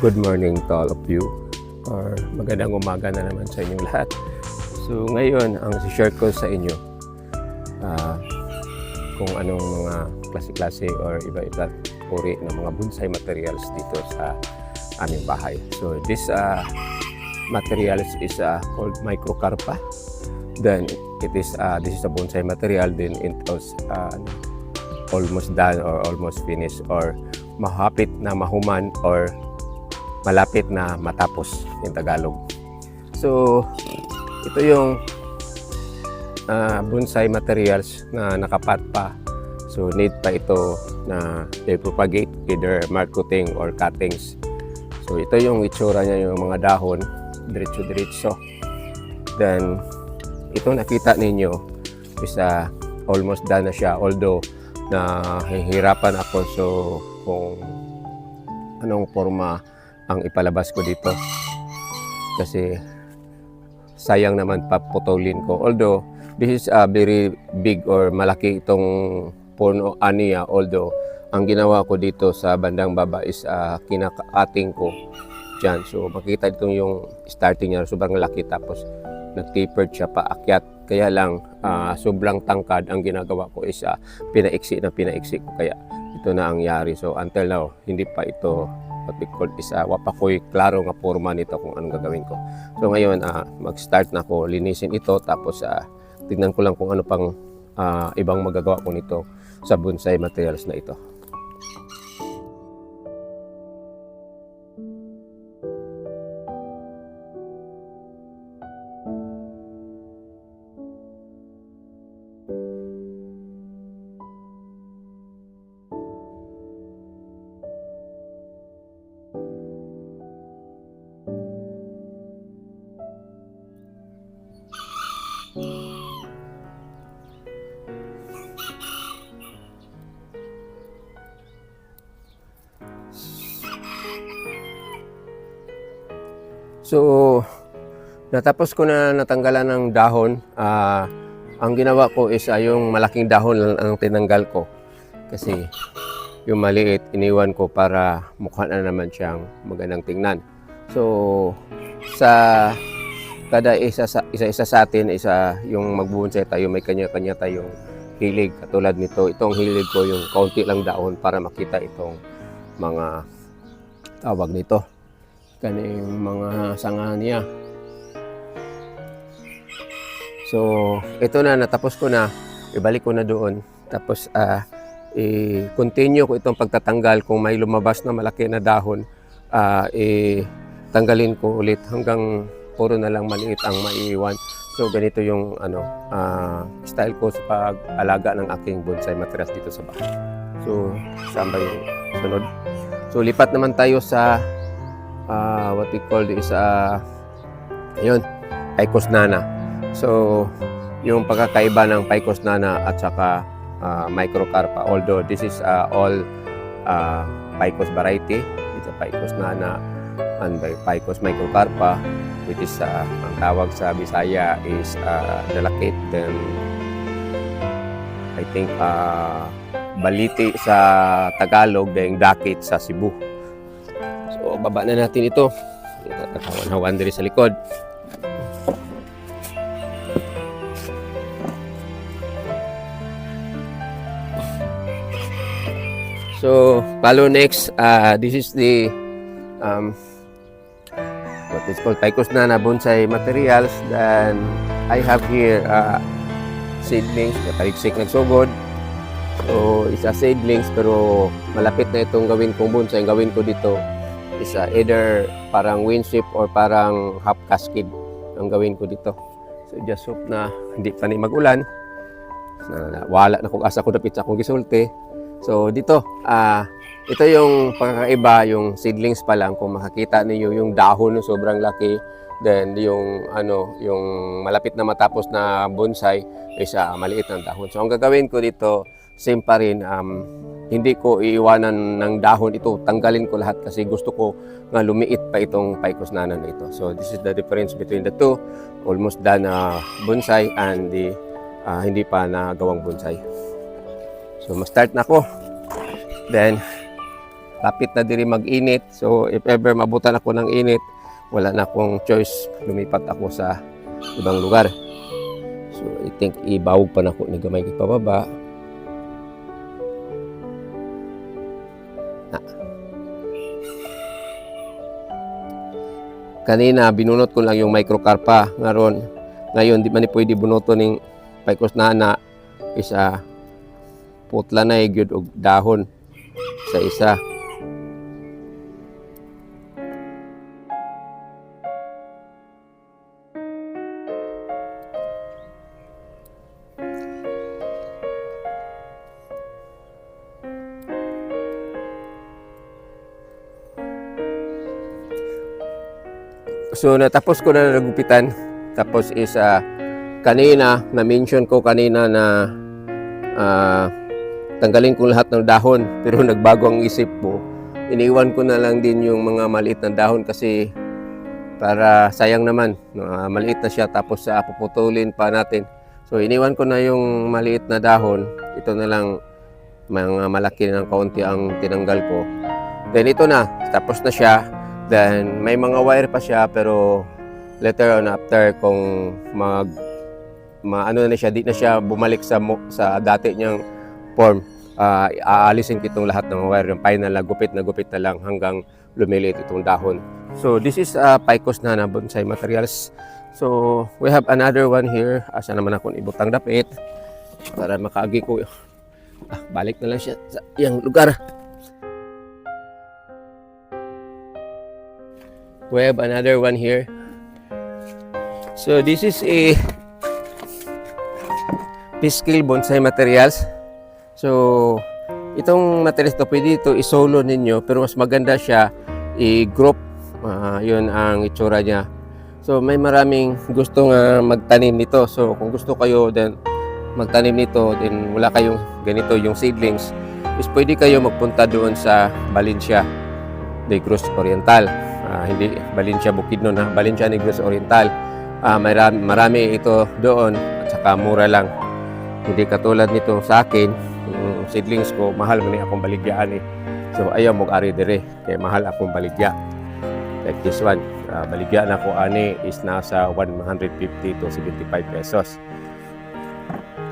Good morning to all of you, or magandang umaga na naman sa inyong lahat. So ngayon, ang share ko sa inyo kung anong mga klase-klase or iba-iba uri ng mga bonsai materials dito sa aming bahay. So this materials is called microcarpa. Then this is a bonsai material. Then it was almost done or almost finished or mahapit na mahuman or malapit na matapos in Tagalog. So ito yung bonsai materials na nakapat pa. So need pa ito na i-propagate either marketing or cuttings. So ito yung itsura niya, yung mga dahon diretso-diretso. Then ito nakita ninyo is almost done na siya, although nahihirapan ako so kung anong forma ang ipalabas ko dito kasi sayang naman paputulin ko, although this is a very big or malaki itong puno aniya, although ang ginawa ko dito sa bandang baba is kinaka-cutting ko dyan. So makita dito yung starting niya, sobrang laki, tapos nag-tapered siya paakyat, kaya lang sobrang tangkad. Ang ginagawa ko is pinaiksi ko, kaya ito na ang yari. So until now hindi pa ito what we call is wapa ko'y klaro nga forma nito kung anong gagawin ko. So ngayon mag-start na ako linisin ito, tapos tignan ko lang kung ano pang ibang magagawa ko nito sa bonsai materials na ito. So, natapos ko na natanggalan ng dahon. Ang ginawa ko is yung malaking dahon lang ang tinanggal ko. Kasi yung maliit, iniwan ko para mukha na naman siyang magandang tingnan. So, sa kada isa sa atin, yung magbubonsai tayo, may kanya-kanya tayong hilig. Katulad nito, itong hilig ko yung kaunti lang dahon para makita itong mga tawag nito, kaning mga sanga niya. So ito na, natapos ko na, ibalik ko na doon, tapos i-continue ko itong pagtatanggal. Kung may lumabas na malaki na dahon, tanggalin ko ulit hanggang puro na lang maliit ang maiiwan. So ganito yung style ko sa pag-alaga ng aking bonsai materials dito sa bahay. So saan ba yung sunod? So lipat naman tayo sa what we call this ayun, Picos nana. So yung pagkakaiba ng Picos nana at saka microcarpa, although this is all Picos variety, it's a Picos nana and by Picos microcarpa, which is ang tawag sa Bisaya is dalakit, then I think baliti sa Tagalog, then dakit sa Cebu. So baba na natin ito. Hawan-hawan diri sa likod. So follow next, this is the what is called Picos nana bonsai materials. Then I have here seedlings na taligsik nagsugod. So isa seedlings, pero malapit na itong gawin kong bonsai. Ang gawin ko dito is either parang windsweep or parang half cascade ang gawin ko dito. So just hope na hindi pa ni mag-ulan, wala na kung asa ko dapit sa akong gisulti. So dito ito yung pagkakaiba, yung seedlings pa lang, kung makakita niyo yung dahon sobrang laki, then yung yung malapit na matapos na bonsai is maliit ng dahon. So ang gagawin ko dito, same pa rin, hindi ko iiwanan ng dahon ito, tanggalin ko lahat kasi gusto ko nga lumiit pa itong Picos nana na ito. So this is the difference between the two, almost done bonsai and the hindi pa nagawang bonsai. So mag-start na ako. Then lapit na diri mag-init. So if ever mabutan ako ng init, wala na akong choice, lumipat ako sa ibang lugar. So I think ibawog pa na ako ni gamay pababa. Kanina binunot ko lang yung microcarpa, ngayon di man pwede bunoton ning paikos na isa putla na gyud og dahon sa isa. So natapos ko na nagupitan. Tapos is kanina na-mention ko kanina na tanggalin ko lahat ng dahon, pero nagbago ang isip ko. Iniwan ko na lang din yung mga maliit na dahon kasi para sayang naman, maliit na siya tapos puputulin pa natin. So iniwan ko na yung maliit na dahon. Ito na lang mga malaki ng kaunti ang tinanggal ko. Then ito na, tapos na siya. Then may mga wire pa siya, pero later on after kung ano na siya, di na siya bumalik sa dati niyang form, aalisin ko itong lahat ng wire. Yung final na gupit na lang hanggang lumiliit itong dahon. So this is Picos na bonsai materials. So we have another one here. Asa naman akong ibutang dapit para makaagi ko. Balik na lang siya sa iyang lugar. We have another one here. So this is a Piscil bonsai materials. So itong materials to pwede ito isolo ninyo, pero mas maganda siya i-group. Yun ang itsura niya. So may maraming gustong magtanim nito. So kung gusto kayo then magtanim nito, then wala kayong ganito yung seedlings, is pwede kayo magpunta doon sa Valencia Negros Oriental. Hindi Valencia Bukidnon, Valencia Negros Oriental. Marami ito doon at saka mura lang. Hindi katulad nito sa akin, yung seedlings ko, mahal man akong baligyaan eh. So ayaw mo ari dire, kaya mahal akong baligya. Like this one, baligya na ko ani is nasa 150 to 75 pesos.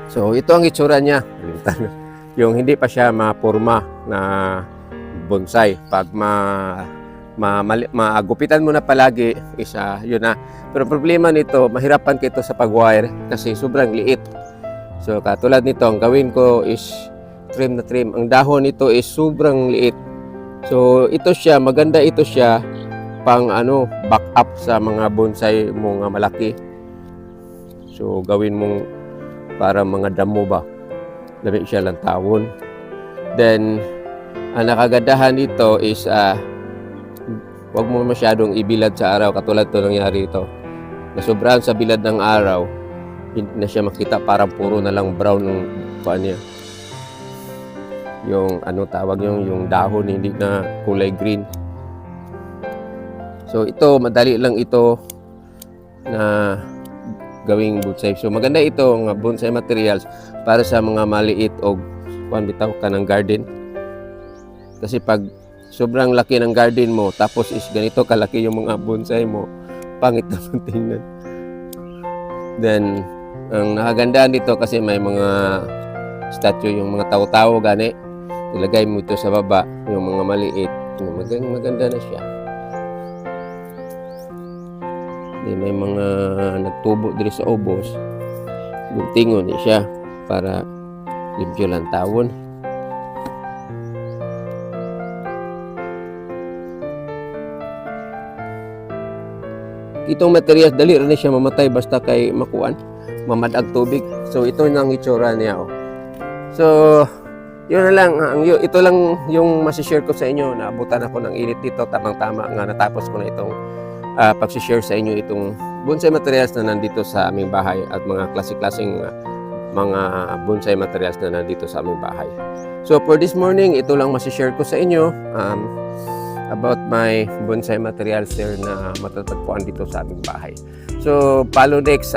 So ito ang itsura niya. Yung hindi pa siya mapurma na bonsai. Pag maagupitan mo na palagi, yun na. Pero problema nito, mahirapan ka ito sa pag-wire kasi sobrang liit. So katulad nito, ang gawin ko is trim na trim. Ang dahon nito is sobrang liit. So ito siya, maganda ito siya pang back up sa mga bonsai mo nga malaki. So gawin mong para mga damo ba. Dami siya lang tawon. Then ang nakagandahan dito is huwag mo masyadong ibilad sa araw katulad to nangyari ito. Nasobrahan sa bilad ng araw, hindi na siya makita, parang puro na lang brown ng paa niya. Yung tawag yung dahon hindi na kulay green. So ito, madali lang ito na gawing bonsai. So maganda ito ng bonsai materials para sa mga maliit o bitaw ka ng garden. Kasi pag sobrang laki ng garden mo, tapos is ganito kalaki yung mga bonsai mo, pangit naman tingnan. Then, ang nakagandaan dito kasi may mga statue, yung mga tao-tao gani, ilagay mo ito sa baba, yung mga maliit, maganda na siya. Then, may mga nagtubo dito sa ubos, guntingon siya para limpyo lang tawon. Itong materials, dali rin siya mamatay basta kay makuan, mamadag tubig. So ito nang itsura niya. So yun na lang, ito lang yung masishare ko sa inyo. Naabutan ako ng init dito, tamang-tama nga natapos ko na itong pagsishare sa inyo itong bonsai materials na nandito sa aming bahay at mga klaseng mga bonsai materials na nandito sa aming bahay. So for this morning, ito lang masishare ko sa inyo about my bonsai materials there na matatagpuan dito sa aming bahay. So, follow next,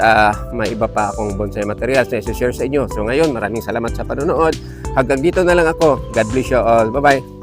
may iba pa akong bonsai materials na i-share sa inyo. So, ngayon, maraming salamat sa panonood. Hanggang dito na lang ako. God bless you all. Bye-bye.